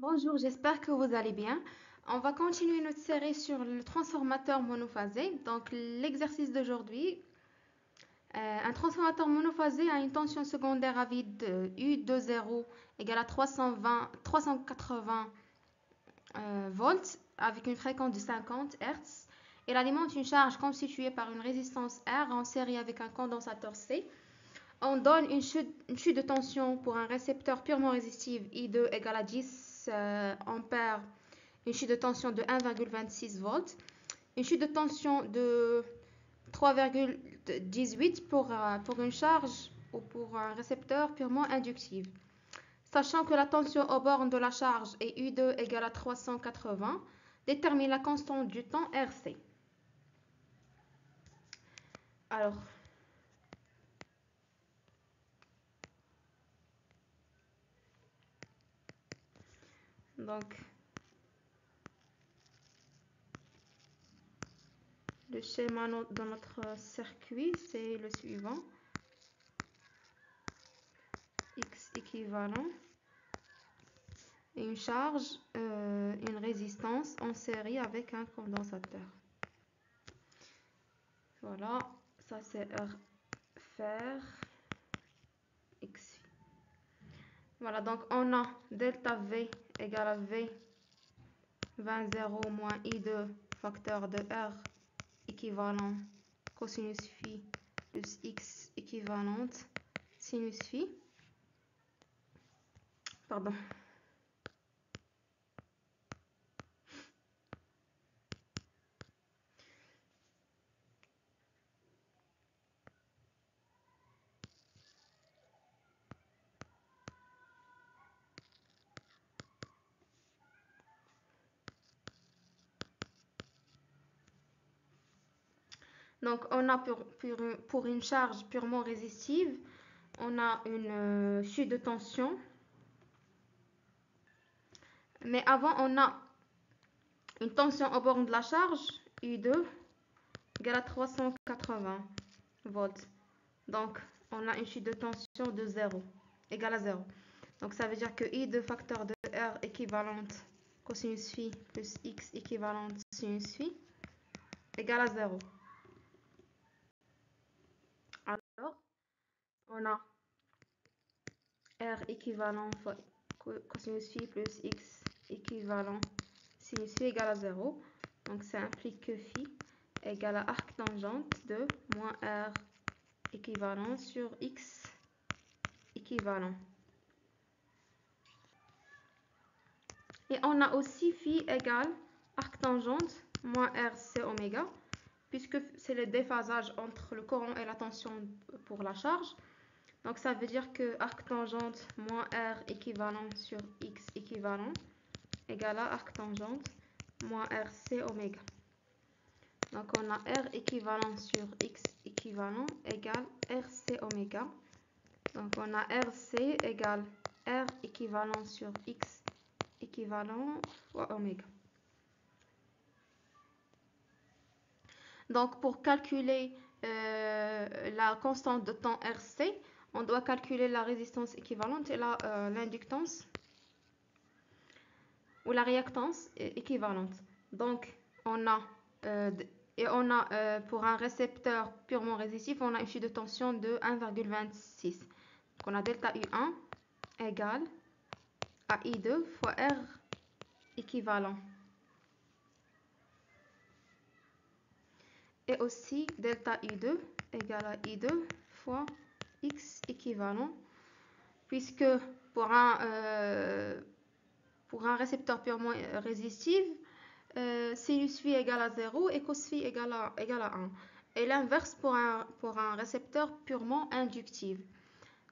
Bonjour, j'espère que vous allez bien. On va continuer notre série sur le transformateur monophasé. Donc, l'exercice d'aujourd'hui, un transformateur monophasé a une tension secondaire à vide U de 0 égale à 380 volts avec une fréquence de 50 Hz. Il alimente une charge constituée par une résistance R en série avec un condensateur C. On donne une chute de tension pour un récepteur purement résistif I2 égale à 10 ampères, une chute de tension de 1,26 volts, une chute de tension de 3,18 pour une charge ou pour un récepteur purement inductif. Sachant que la tension aux bornes de la charge est U2 égale à 380, détermine la constante du temps RC. Alors, donc, le schéma dans notre circuit, c'est le suivant. X équivalent et une charge, une résistance en série avec un condensateur. Voilà, ça c'est R fer X. Voilà, donc on a delta V égale à V 20 0 moins I2 facteur de R équivalent cosinus phi plus X équivalente sinus phi. Pardon. Donc, on a pour une charge purement résistive, on a une chute de tension. Mais avant, on a une tension aux bornes de la charge, U2, égale à 380 volts. Donc, on a une chute de tension de 0, égale à 0. Donc, ça veut dire que I2 facteur de R équivalente cosinus phi plus X équivalente sinus phi égale à 0. Alors, on a R équivalent fois cosinus phi plus X équivalent sinus phi égale à 0. Donc, ça implique que phi égale à arc tangente de moins R équivalent sur X équivalent. Et on a aussi phi égale arc tangente moins RC oméga, puisque c'est le déphasage entre le courant et la tension pour la charge. Donc ça veut dire que arc tangente moins R équivalent sur X équivalent égale à arc tangente moins RC oméga. Donc on a R équivalent sur X équivalent égale RC oméga. Donc on a RC égale R équivalent sur X équivalent fois oméga. Donc pour calculer la constante de temps RC, on doit calculer la résistance équivalente et l'inductance ou la réactance équivalente. Donc on a pour un récepteur purement résistif, on a une chute de tension de 1,26. Donc on a delta U1 égale à I2 fois R équivalent. Et aussi delta I2 égale à I2 fois X équivalent, puisque pour un récepteur purement résistif, sinus phi égale à 0 et cos phi égale à 1. Et l'inverse pour un récepteur purement inductif.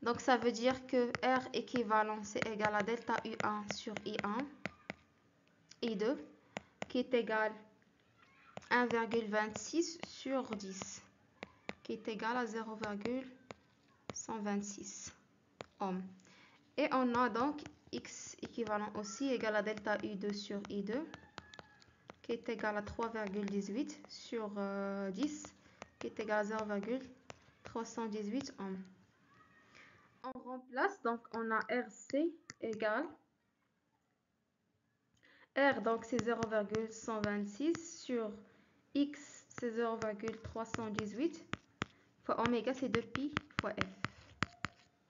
Donc ça veut dire que R équivalent c'est égal à delta U1 sur I1, I2, qui est égal à 1,26 sur 10, qui est égal à 0,126 ohms. Et on a donc X équivalent aussi égal à delta U2 sur I2, qui est égal à 3,18 sur 10, qui est égal à 0,318 ohms. On remplace, donc on a RC égale R, donc c'est 0,126 sur X, c'est 0,318 fois oméga, c'est 2pi fois F,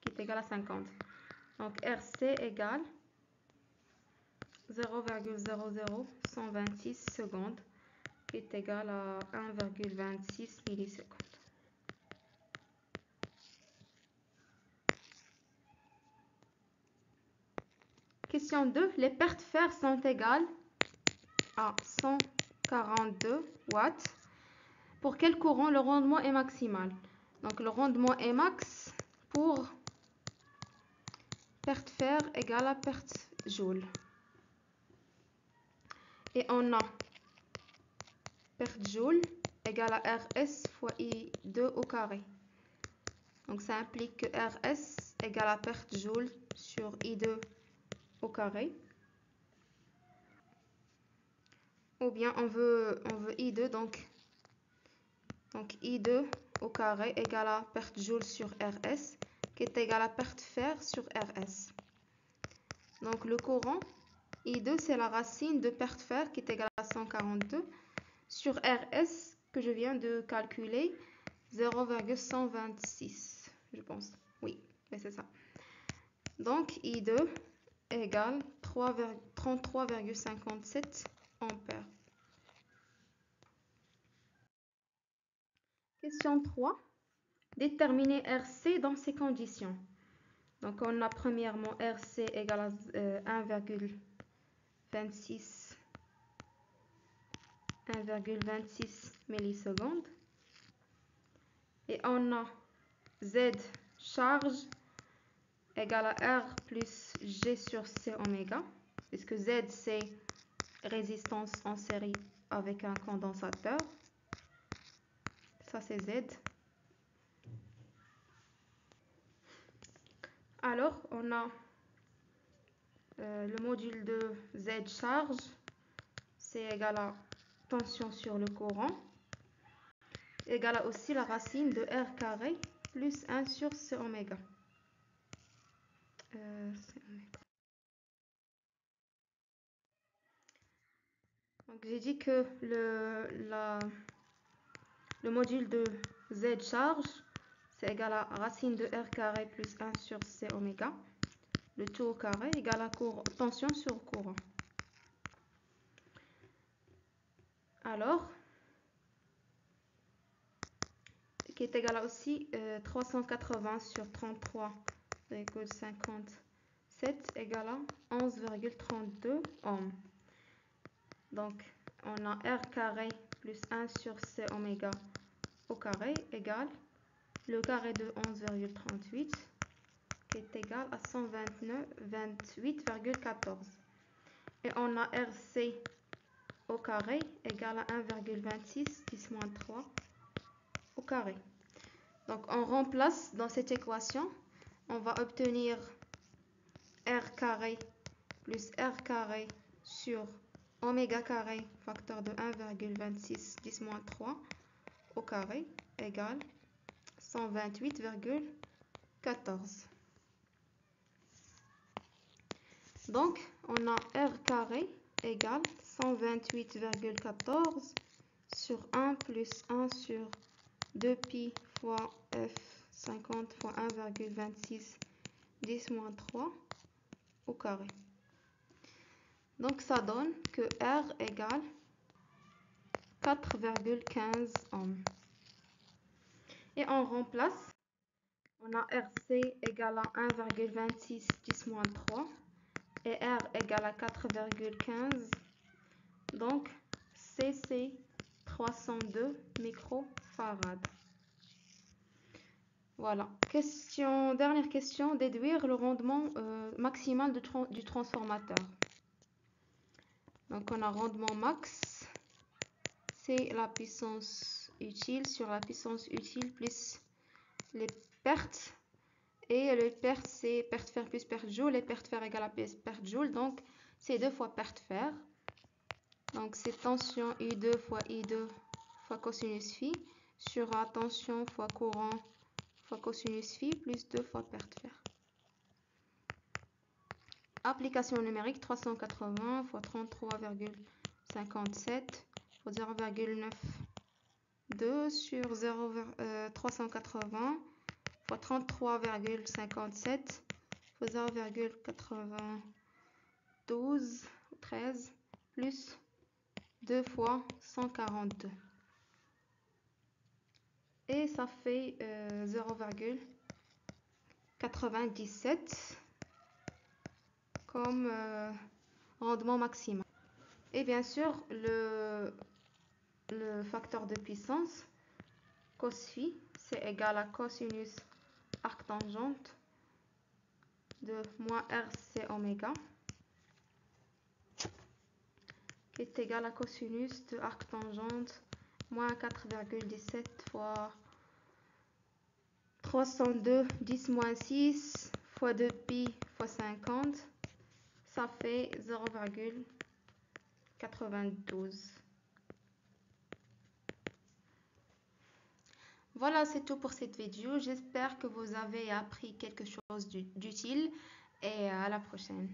qui est égal à 50. Donc RC égale 0,00126 secondes, qui est égal à 1,26 millisecondes. Question 2. Les pertes fer sont égales à 142 watts. Pour quel courant le rendement est maximal? Donc le rendement est max pour perte fer égale à perte joule. Et on a perte joule égale à RS fois I2 au carré. Donc ça implique que RS égale à perte joule sur I2 au carré. Ou bien on veut I2, donc I2 au carré égale à perte joule sur RS, qui est égal à perte fer sur RS. Donc le courant I2, c'est la racine de perte fer qui est égale à 142 sur RS que je viens de calculer, 0,126, je pense. Oui, c'est ça. Donc I2 égale 33,57 ampères. Question 3. Déterminer RC dans ces conditions. Donc on a premièrement RC égale à 1,26 millisecondes. Et on a Z charge égale à R plus G sur C oméga, puisque Z c'est résistance en série avec un condensateur. Ça c'est Z. Alors on a le module de Z charge, c'est égal à tension sur le courant, égale à aussi la racine de R carré plus 1 sur C oméga. Donc j'ai dit que le module de Z charge, c'est égal à racine de R carré plus 1 sur C oméga. Le tout au carré égale à tension sur courant. Alors, qui est égal à aussi 380 sur 33,57 égale à 11,32 ohms. Donc, on a R carré plus 1 sur C oméga au carré égale le carré de 11,38 qui est égal à 128,14. Et on a RC au carré égale à 1,26 10 moins 3 au carré. Donc on remplace dans cette équation, on va obtenir R carré plus R carré sur oméga carré facteur de 1,26 10 moins 3 au carré égale 128,14. Donc on a R carré égale 128,14 sur 1 plus 1 sur 2pi fois F 50 fois 1,26 10 moins 3 au carré. Donc ça donne que R égale 4,15 ohms. Et on remplace, on a RC égale à 1,26 10 moins 3 et R égale à 4,15. Donc CC 302 microfarad. Voilà. Dernière question, déduire le rendement maximal du transformateur. Donc on a rendement max, c'est la puissance utile sur la puissance utile plus les pertes. Et les pertes, c'est perte fer plus perte joule. Et perte fer égale à perte joule. Donc c'est 2 fois perte fer. Donc c'est tension I2 fois I2 fois cosinus phi sur la tension fois courant fois cosinus phi plus 2 fois perte fer. Application numérique 380 fois 33,57 fois 0,92 sur 380 fois 33,57 fois 0,92 13 plus 2 fois 142. Et ça fait 0,97 comme rendement maximal. Et bien sûr, le facteur de puissance, cos phi, c'est égal à cosinus arctangente de moins RC oméga, qui est égal à cosinus de arctangente moins 4,17 fois 302 10 moins 6 fois 2 pi fois 50, ça fait 0,92. Voilà, c'est tout pour cette vidéo. J'espère que vous avez appris quelque chose d'utile et à la prochaine.